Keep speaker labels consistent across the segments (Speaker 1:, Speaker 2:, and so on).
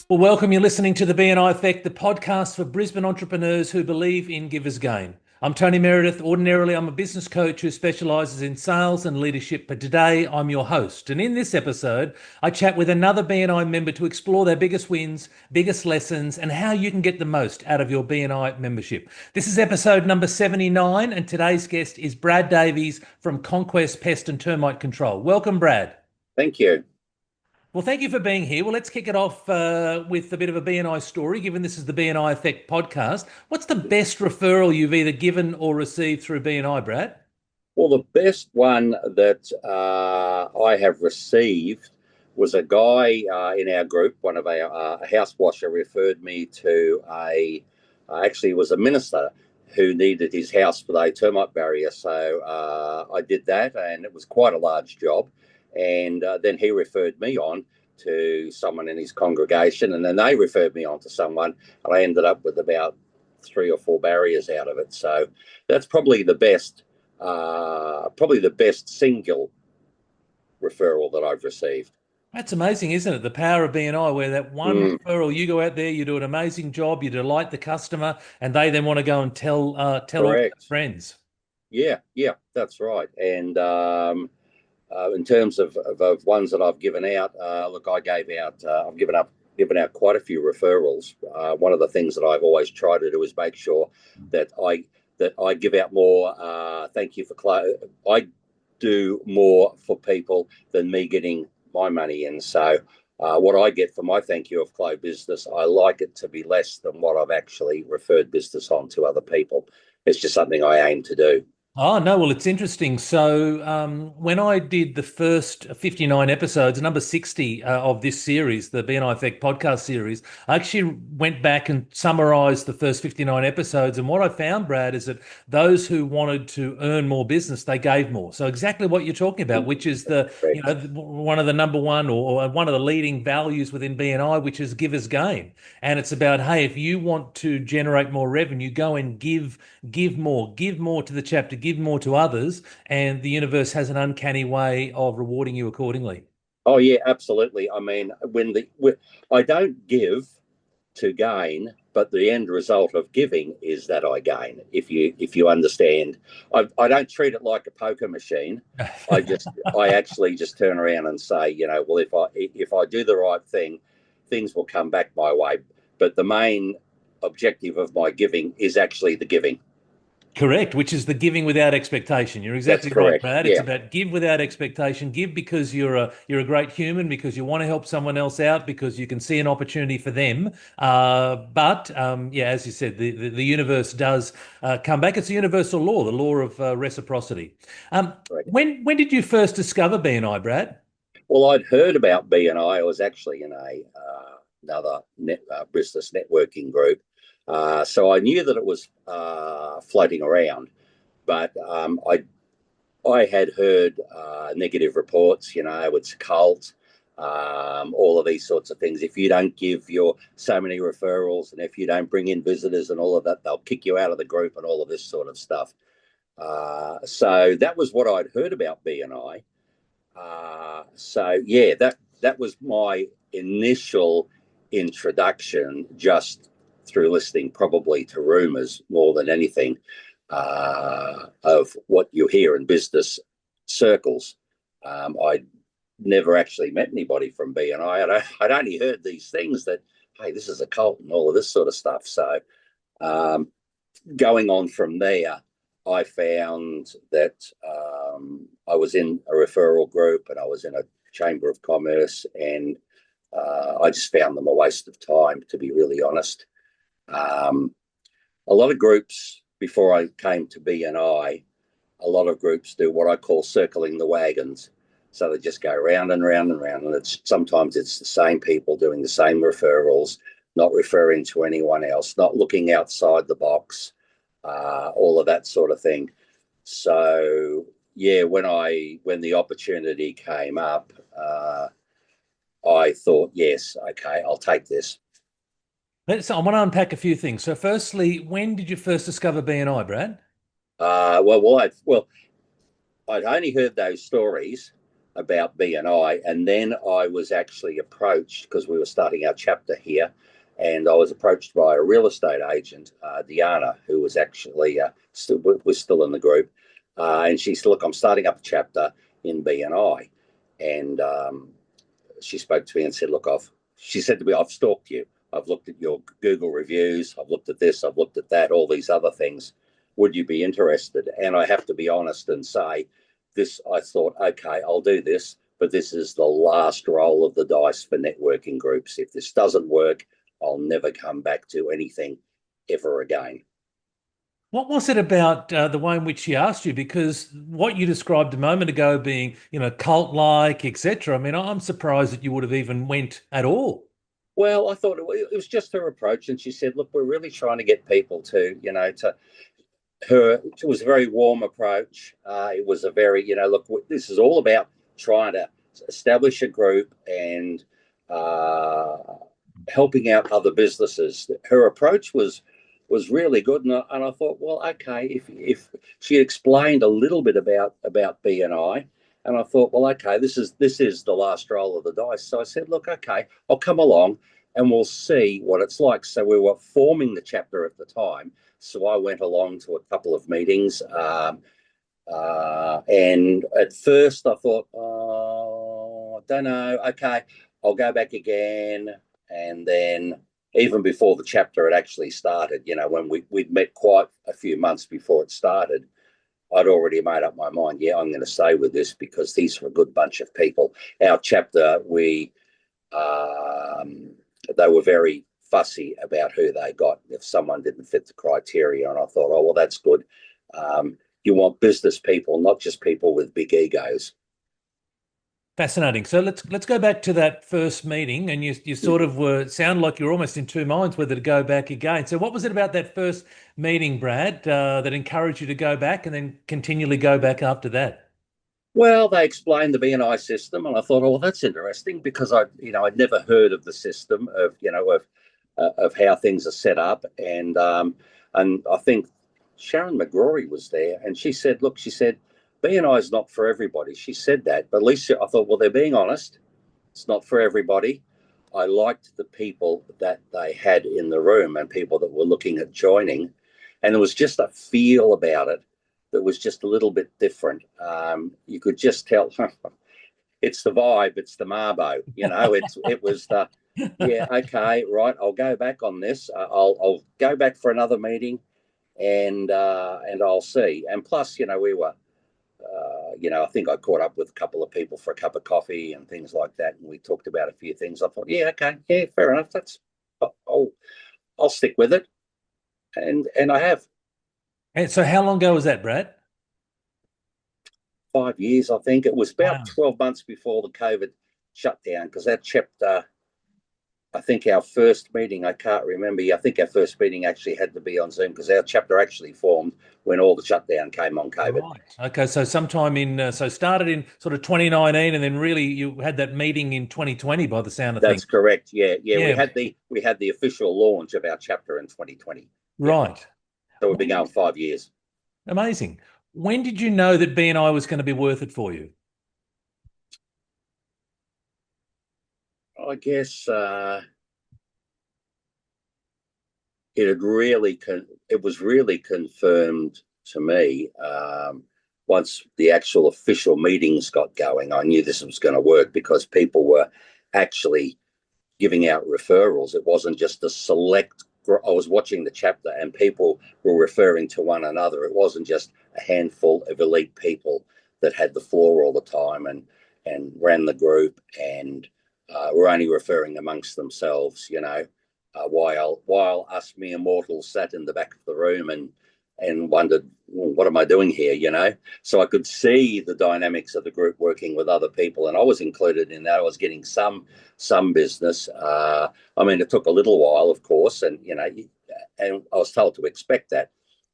Speaker 1: Well, welcome. You're listening to the BNI Effect, the podcast for Brisbane entrepreneurs who believe in givers gain. I'm Tony Meredith. Ordinarily, I'm a business coach who specializes in sales and leadership, but today I'm your host. And in this episode, I chat with another BNI member to explore their biggest wins, biggest lessons, and how you can get the most out of your BNI membership. This is episode number 79, and today's guest is Brad Davies from Conquest, Pest and Termite Control. Welcome, Brad.
Speaker 2: Thank you.
Speaker 1: Well, thank you for being here. Well, let's kick it off with a bit of a BNI story, given this is the BNI Effect podcast. What's the best referral you've either given or received through BNI, Brad?
Speaker 2: Well, the best one that I have received was a guy in our group, one of our house washer, referred me to actually, it was a minister who needed his house with a termite barrier. So I did that, and it was quite a large job. And then he referred me on to someone in his congregation, and then they referred me on to someone, and I ended up with about 3 or 4 barriers out of it. So that's probably the best single referral that I've received.
Speaker 1: That's amazing, isn't it? The power of BNI, where that one referral, you go out there, you do an amazing job, you delight the customer, and they then want to go and tell all their
Speaker 2: Correct.
Speaker 1: friends.
Speaker 2: Yeah, that's right. And in terms of ones that I've given out, look, I've given out quite a few referrals. One of the things that I've always tried to do is make sure that I give out more. Thank you for I do more for people than me getting my money in. So what I get for my thank you of closed business, I like it to be less than what I've actually referred business on to other people. It's just something I aim to do.
Speaker 1: Oh, no. Well, it's interesting. So, when I did the first 59 episodes, number 60 of this series, the BNI Effect podcast series, I actually went back and summarized the first 59 episodes. And what I found, Brad, is that those who wanted to earn more business, they gave more. So, exactly what you're talking about, which is one of the number one or one of the leading values within BNI, which is givers gain. And it's about, hey, if you want to generate more revenue, go and give more to the chapter, give more to others, and the universe has an uncanny way of rewarding you accordingly.
Speaker 2: Oh yeah, absolutely. I mean, I don't give to gain, but the end result of giving is that I gain. If you understand, I don't treat it like a poker machine. I actually just turn around and say, well, if I do the right thing, things will come back my way. But the main objective of my giving is actually the giving.
Speaker 1: Correct, which is the giving without expectation. You're
Speaker 2: That's
Speaker 1: exactly right,
Speaker 2: correct.
Speaker 1: Brad. It's
Speaker 2: Yeah.
Speaker 1: about give without expectation. Give because you're a great human, because you want to help someone else out, because you can see an opportunity for them. But yeah, as you said, the universe does come back. It's a universal law, the law of reciprocity.
Speaker 2: Correct.
Speaker 1: When did you first discover BNI, Brad?
Speaker 2: Well, I'd heard about BNI. I was actually in another business networking group, so I knew that it was floating around. But I had heard negative reports. It's a cult, all of these sorts of things. If you don't give your so many referrals, and if you don't bring in visitors and all of that, they'll kick you out of the group and all of this sort of stuff. So that was what I'd heard about BNI. So yeah, that was my initial introduction, just through listening probably to rumors more than anything, of what you hear in business circles. I'd never actually met anybody from BNI. I'd only heard these things that, hey, this is a cult and all of this sort of stuff. So um, going on from there, I found that I was in a referral group and I was in a chamber of commerce, and I just found them a waste of time, to be really honest. Um, a lot of groups, before I came to BNI, a lot of groups do what I call circling the wagons. So they just go round and round and round, and sometimes it's the same people doing the same referrals, not referring to anyone else, not looking outside the box, all of that sort of thing. So yeah, when the opportunity came up, I thought, yes, okay, I'll take this.
Speaker 1: I want to unpack a few things. So, firstly, when did you first discover BNI, Brad?
Speaker 2: Well, I'd only heard those stories, about BNI, and then I was actually approached because we were starting our chapter here, and I was approached by a real estate agent, Diana, who was actually was still in the group, and she said, "Look, I'm starting up a chapter in BNI," and she spoke to me and said, "Look, she said to me, I've stalked you. I've looked at your Google reviews. I've looked at this. I've looked at that. All these other things. Would you be interested?" And I have to be honest and say, this. I thought, okay, I'll do this, but this is the last roll of the dice for networking groups. If this doesn't work, I'll never come back to anything ever again.
Speaker 1: What was it about the way in which she asked you? Because what you described a moment ago being, cult-like, etc. I mean, I'm surprised that you would have even went at all.
Speaker 2: Well, I thought it was just her approach, and she said, "Look, we're really trying to get people to her." It was a very warm approach. It was a very, look, this is all about trying to establish a group and uh, helping out other businesses. Her approach was really good, and I thought, well, okay, if she explained a little bit about BNI, and I thought, well, okay, this is the last roll of the dice. So I said, look, okay, I'll come along and we'll see what it's like. So we were forming the chapter at the time. So I went along to a couple of meetings. And at first I thought, oh, I don't know. Okay, I'll go back again. And then even before the chapter had actually started, when we'd met quite a few months before it started, I'd already made up my mind. Yeah, I'm going to stay with this because these are a good bunch of people. Our chapter, they were very fussy about who they got if someone didn't fit the criteria. And I thought, oh, well, that's good. You want business people, not just people with big egos.
Speaker 1: Fascinating. So let's go back to that first meeting, and you sort of sound like you're almost in two minds whether to go back again. So what was it about that first meeting, Brad, that encouraged you to go back and then continually go back after that?
Speaker 2: Well, they explained the BNI system, and I thought, oh, well, that's interesting because I'd never heard of the system of how things are set up, and I think Sharon McGrory was there, and she said, look, she said, BNI is not for everybody. She said that, but at least I thought, well, they're being honest. It's not for everybody. I liked the people that they had in the room and people that were looking at joining, and there was just a feel about it that was just a little bit different. You could just tell it's the vibe, it's the Marbo. It was the yeah, okay, right. I'll go back on this. I'll go back for another meeting, and I'll see. And plus, we were. I think I caught up with a couple of people for a cup of coffee and things like that, and we talked about a few things. I thought, yeah, okay, yeah, fair enough. I'll stick with it, and I have.
Speaker 1: And so how long ago was that, Brad?
Speaker 2: 5 years, I think. It was about
Speaker 1: Wow.
Speaker 2: 12 months before the COVID shutdown because that chapter, I think our first meeting, I can't remember. I think our first meeting actually had to be on Zoom because our chapter actually formed when all the shutdown came on COVID.
Speaker 1: Right. Okay. So sometime so started in sort of 2019, and then really you had that meeting in 2020 by the sound of things.
Speaker 2: That's correct. Yeah, yeah. We
Speaker 1: Yeah.
Speaker 2: had the official launch of our chapter in 2020. Yeah.
Speaker 1: Right.
Speaker 2: So we've been
Speaker 1: When,
Speaker 2: going 5 years.
Speaker 1: amazing. When did you know that BNI was going to be worth it for you?
Speaker 2: I guess it was really confirmed to me once the actual official meetings got going. I knew this was going to work because people were actually giving out referrals. It wasn't just a select. I was watching the chapter and people were referring to one another. It wasn't just a handful of elite people that had the floor all the time and ran the group and were only referring amongst themselves. While us mere mortals sat in the back of the room and wondered, well, what am I doing here? So I could see the dynamics of the group working with other people, and I was included in that. I was getting some business. I mean, it took a little while, of course, and I was told to expect that,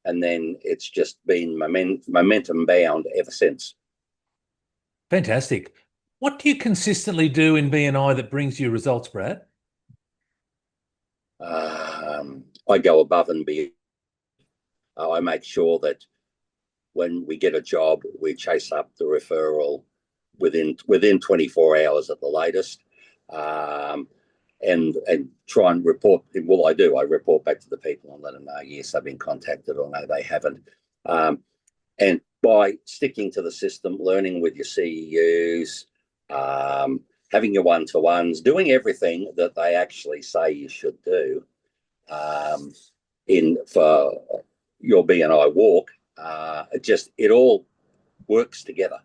Speaker 2: and then it's just been momentum bound ever since.
Speaker 1: Fantastic. What do you consistently do in BNI that brings you results, Brad?
Speaker 2: I go above and beyond. I make sure that when we get a job, we chase up the referral. within 24 hours at the latest. And try and report. Well, I do. I report back to the people and let them know, yes, they've been contacted, or no, they haven't. And by sticking to the system, learning with your CEUs, having your one-to-ones, doing everything that they actually say you should do for your BNI walk, it all works together.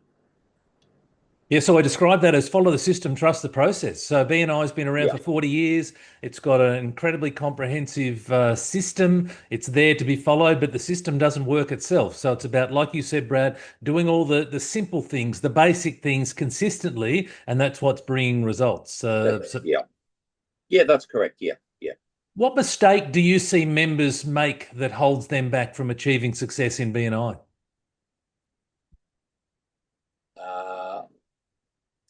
Speaker 1: Yeah, so I describe that as follow the system, trust the process. So BNI has been around for 40 years. It's got an incredibly comprehensive system. It's there to be followed, but the system doesn't work itself. So it's about, like you said, Brad, doing all the simple things, the basic things consistently, and that's what's bringing results.
Speaker 2: Yeah, that's correct. Yeah.
Speaker 1: What mistake do you see members make that holds them back from achieving success in BNI?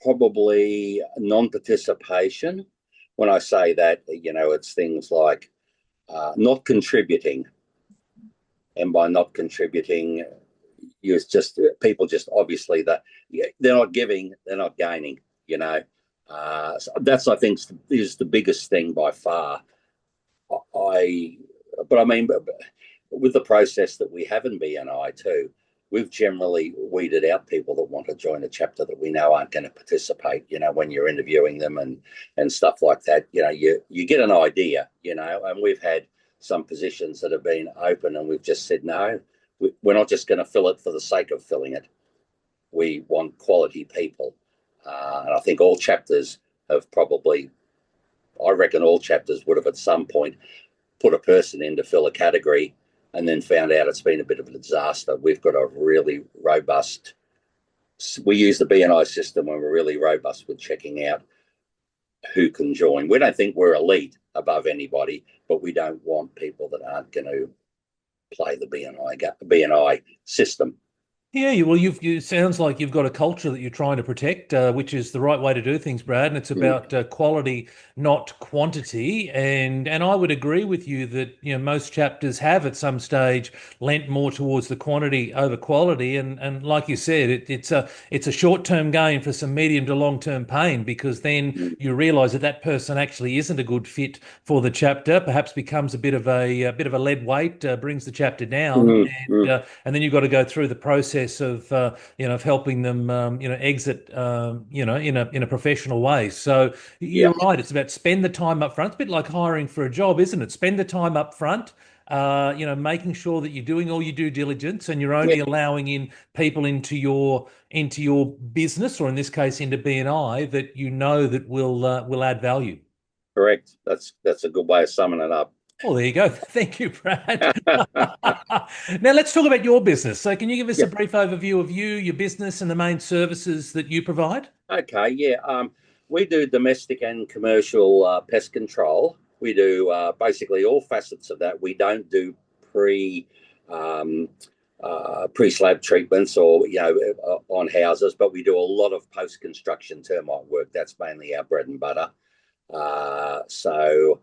Speaker 2: Probably non-participation. When I say that, it's things like not contributing. And by not contributing, people just obviously that they're not giving, they're not gaining, So that's, I think, is the biggest thing by far. But I mean, with the process that we have in BNI too, we've generally weeded out people that want to join a chapter that we know aren't going to participate, when you're interviewing them and stuff like that. You get an idea, and we've had some positions that have been open and we've just said, no, we're not just going to fill it for the sake of filling it. We want quality people. And I think all chapters have I reckon all chapters would have at some point put a person in to fill a category and then found out it's been a bit of a disaster. We've got a really robust, we use the BNI system and we're really robust with checking out who can join. We don't think we're elite above anybody, but we don't want people that aren't going to play the BNI system.
Speaker 1: Yeah, well, it sounds like you've got a culture that you're trying to protect, which is the right way to do things, Brad. And it's about quality, not quantity. And I would agree with you that most chapters have at some stage lent more towards the quantity over quality. And like you said, it's a short-term gain for some medium to long-term pain, because then you realise that person actually isn't a good fit for the chapter. Perhaps becomes a bit of a lead weight, brings the chapter down, and then you've got to go through the process of helping them exit in a professional way. So you're right. It's about spend the time up front. It's a bit like hiring for a job, isn't it? Spend the time up front. Making sure that you're doing all your due diligence and you're only allowing in people into your business, or in this case into BNI, that that will add value.
Speaker 2: Correct. That's a good way of summing it up.
Speaker 1: Well, there you go. Thank you, Brad. Now let's talk about your business. So can you give us a brief overview of you, your business, and the main services that you provide?
Speaker 2: Okay, yeah. We do domestic and commercial pest control. We do basically all facets of that. We don't do pre-slab treatments or on houses, but we do a lot of post-construction termite work. That's mainly our bread and butter. So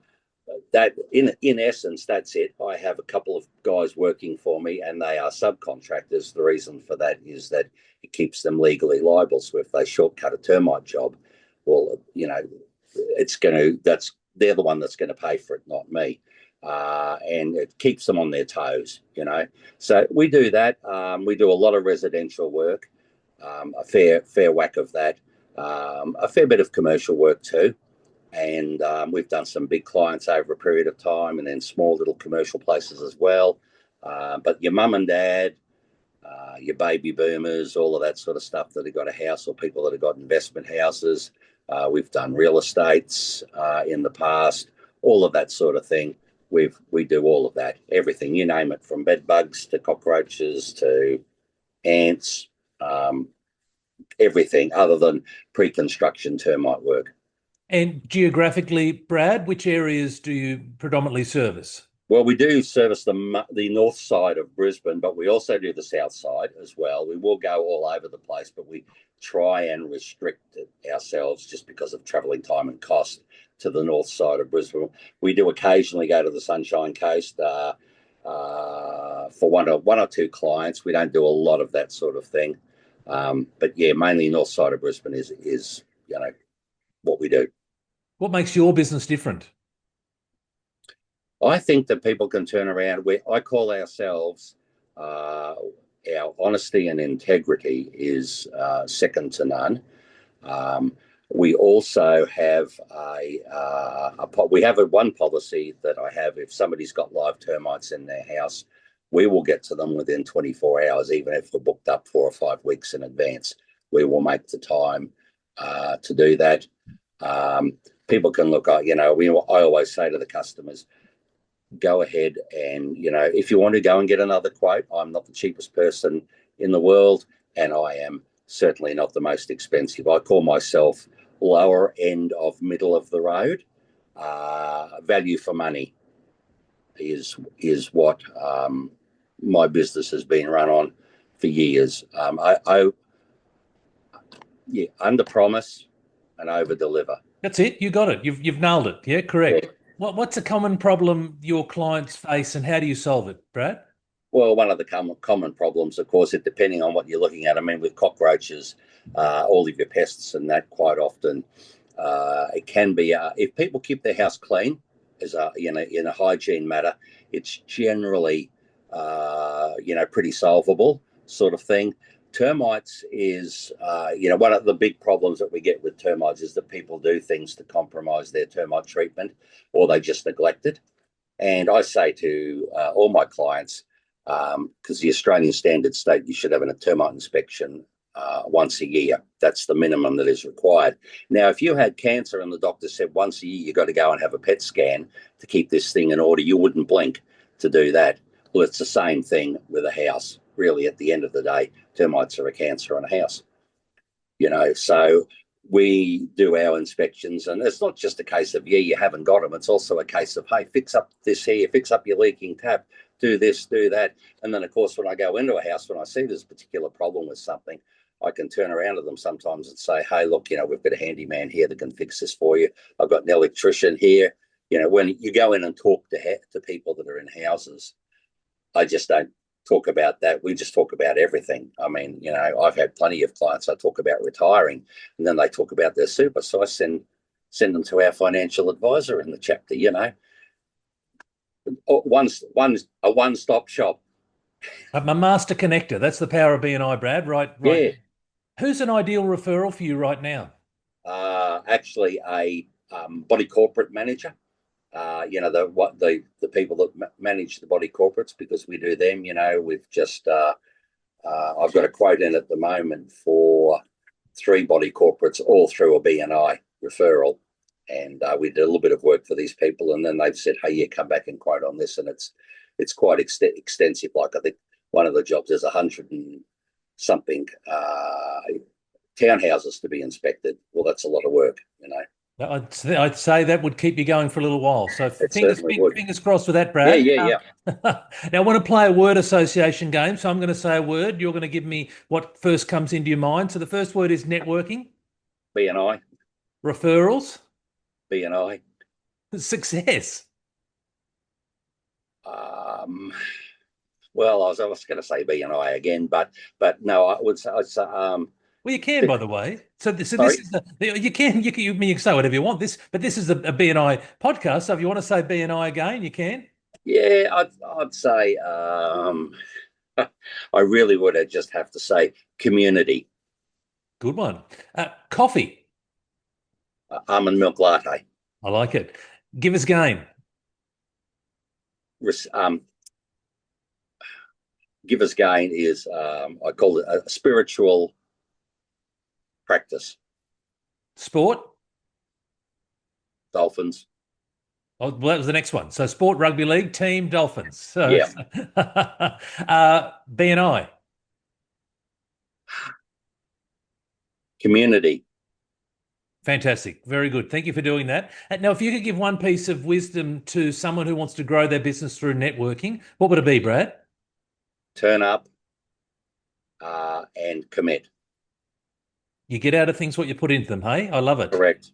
Speaker 2: that in essence, that's it. I have a couple of guys working for me and they are subcontractors. The reason for that is that it keeps them legally liable. So if they shortcut a termite job, well, they're the one that's going to pay for it, not me. And it keeps them on their toes, So we do that. We do a lot of residential work, a fair whack of that, a fair bit of commercial work too. And we've done some big clients over a period of time, and then small little commercial places as well. But your mum and dad, your baby boomers, all of that sort of stuff that have got a house, or people that have got investment houses. We've done real estates in the past, all of that sort of thing. We do all of that, everything, you name it, from bed bugs to cockroaches to ants, everything other than pre-construction termite work.
Speaker 1: And geographically, Brad, which areas do you predominantly service?
Speaker 2: Well, we do service the north side of Brisbane, but we also do the south side as well. We will go all over the place, but we try and restrict ourselves, just because of travelling time and cost, to the north side of Brisbane. We do occasionally go to the Sunshine Coast for one or two clients. We don't do a lot of that sort of thing. But yeah, mainly north side of Brisbane is what we do.
Speaker 1: What makes your business different?
Speaker 2: I think that people can turn around. I call ourselves, our honesty and integrity is second to none. Um, we also have we have one policy that I have. If somebody's got live termites in their house, we will get to them within 24 hours, even if we're booked up 4 or 5 weeks in advance. We will make the time to do that. People can look at, I always say to the customers, go ahead and, if you want to go and get another quote, I'm not the cheapest person in the world, and I am certainly not the most expensive. I call myself lower end of middle of the road. Value for money is what my business has been run on for years. Under promise and over deliver.
Speaker 1: That's it. You got it. You've nailed it. Yeah, correct.
Speaker 2: Yeah.
Speaker 1: What's a common problem your clients face, and how do you solve it, Brad?
Speaker 2: Well, one of the common problems, of course, it depending on what you're looking at. I mean, with cockroaches, all of your pests, and that quite often, it can be if people keep their house clean, as in a hygiene matter, it's generally pretty solvable sort of thing. Termites is one of the big problems that we get with termites is that people do things to compromise their termite treatment, or they just neglect it. And I say to all my clients, because the Australian standard state, you should have a termite inspection once a year. That's the minimum that is required. Now, if you had cancer and the doctor said once a year you've got to go and have a PET scan to keep this thing in order, you wouldn't blink to do that. Well, it's the same thing with a house. Really, at the end of the day, termites are a cancer on a house. So we do our inspections, and it's not just a case of, you haven't got them. It's also a case of, hey, fix up this here, fix up your leaking tap, do this, do that. And then, of course, when I go into a house, when I see there's a particular problem with something, I can turn around to them sometimes and say, hey, look, we've got a handyman here that can fix this for you. I've got an electrician here. When you go in and talk to people that are in houses, I just don't talk about that. We just talk about everything. I mean, I've had plenty of clients I talk about retiring, and then they talk about their super. So I send them to our financial advisor in the chapter, a one-stop shop.
Speaker 1: A master connector. That's the power of BNI, Brad. Right.
Speaker 2: Yeah.
Speaker 1: Who's an ideal referral for you right now?
Speaker 2: Actually, a body corporate manager. The people that manage the body corporates, because we do them. We've just I've got a quote in at the moment for 3 body corporates, all through a BNI referral, and we did a little bit of work for these people, and then they've said, hey, yeah, come back and quote on this, and it's quite extensive. Like, I think one of the jobs is 100 and something townhouses to be inspected. Well, that's a lot of work.
Speaker 1: I'd say that would keep you going for a little while. So fingers crossed for that, Brad.
Speaker 2: Yeah.
Speaker 1: Now, I want to play a word association game. So I'm going to say a word. You're going to give me what first comes into your mind. So the first word is networking.
Speaker 2: BNI.
Speaker 1: Referrals.
Speaker 2: BNI.
Speaker 1: Success.
Speaker 2: Well, I was going to say BNI again, but no, I would say.
Speaker 1: Well, you can, by the way. So this is you can say whatever you want. But this is a BNI podcast. So if you want to say BNI again, you can.
Speaker 2: Yeah, I'd say I really would just have to say community.
Speaker 1: Good one. Coffee.
Speaker 2: Almond milk latte.
Speaker 1: I like it. Give us game.
Speaker 2: Give us gain is I call it a spiritual practice.
Speaker 1: Sport.
Speaker 2: Dolphins.
Speaker 1: Oh, well, that was the next one. So sport, rugby league, team, Dolphins. So,
Speaker 2: yeah.
Speaker 1: BNI.
Speaker 2: Community.
Speaker 1: Fantastic. Very good. Thank you for doing that. Now, if you could give one piece of wisdom to someone who wants to grow their business through networking, what would it be, Brad?
Speaker 2: Turn up and commit.
Speaker 1: You get out of things what you put into them, hey? I love it.
Speaker 2: Correct.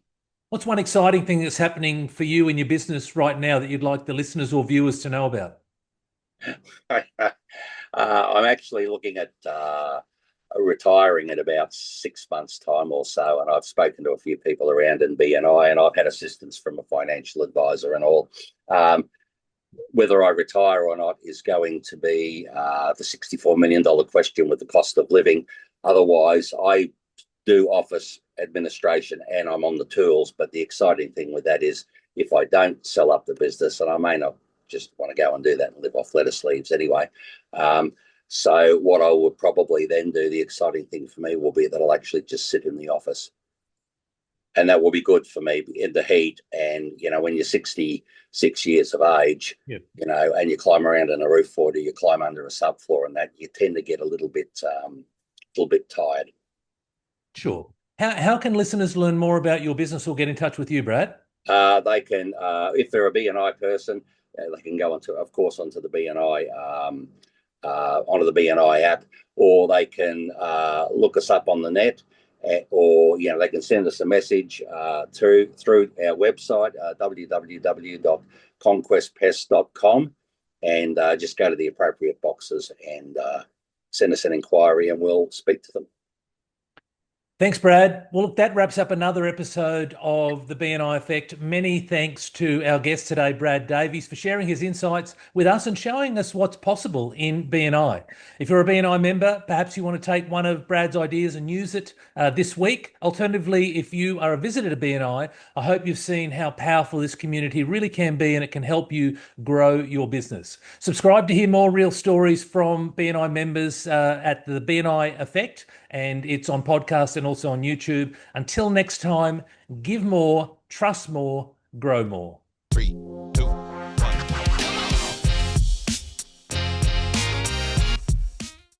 Speaker 1: What's one exciting thing that's happening for you in your business right now that you'd like the listeners or viewers to know about?
Speaker 2: I'm actually looking at retiring in about 6 months' time or so, and I've spoken to a few people around in BNI, and I've had assistance from a financial advisor and all. Whether I retire or not is going to be the $64 million question with the cost of living. Otherwise, I do office administration and I'm on the tools. But the exciting thing with that is if I don't sell up the business, and I may not just want to go and do that and live off lettuce leaves anyway. So what I would probably then do, the exciting thing for me will be that I'll actually just sit in the office. And that will be good for me in the heat. And, when you're 66 years of age,
Speaker 1: Yep.
Speaker 2: And you climb around in a roof fort or you climb under a subfloor and that, you tend to get a little bit tired.
Speaker 1: Sure. How can listeners learn more about your business or get in touch with you, Brad?
Speaker 2: They can, if they're a BNI person, they can go onto the BNI, onto the BNI app, or they can look us up on the net. Or they can send us a message through our website, www.conquestpest.com, and just go to the appropriate boxes and send us an inquiry and we'll speak to them.
Speaker 1: Thanks, Brad. Well, look, that wraps up another episode of the BNI Effect. Many thanks to our guest today, Brad Davies, for sharing his insights with us and showing us what's possible in BNI. If you're a BNI member, perhaps you want to take one of Brad's ideas and use it this week. Alternatively, if you are a visitor to BNI, I hope you've seen how powerful this community really can be and it can help you grow your business. Subscribe to hear more real stories from BNI members at the BNI Effect, and it's on podcast and also on YouTube. Until next time, give more, trust more, grow more.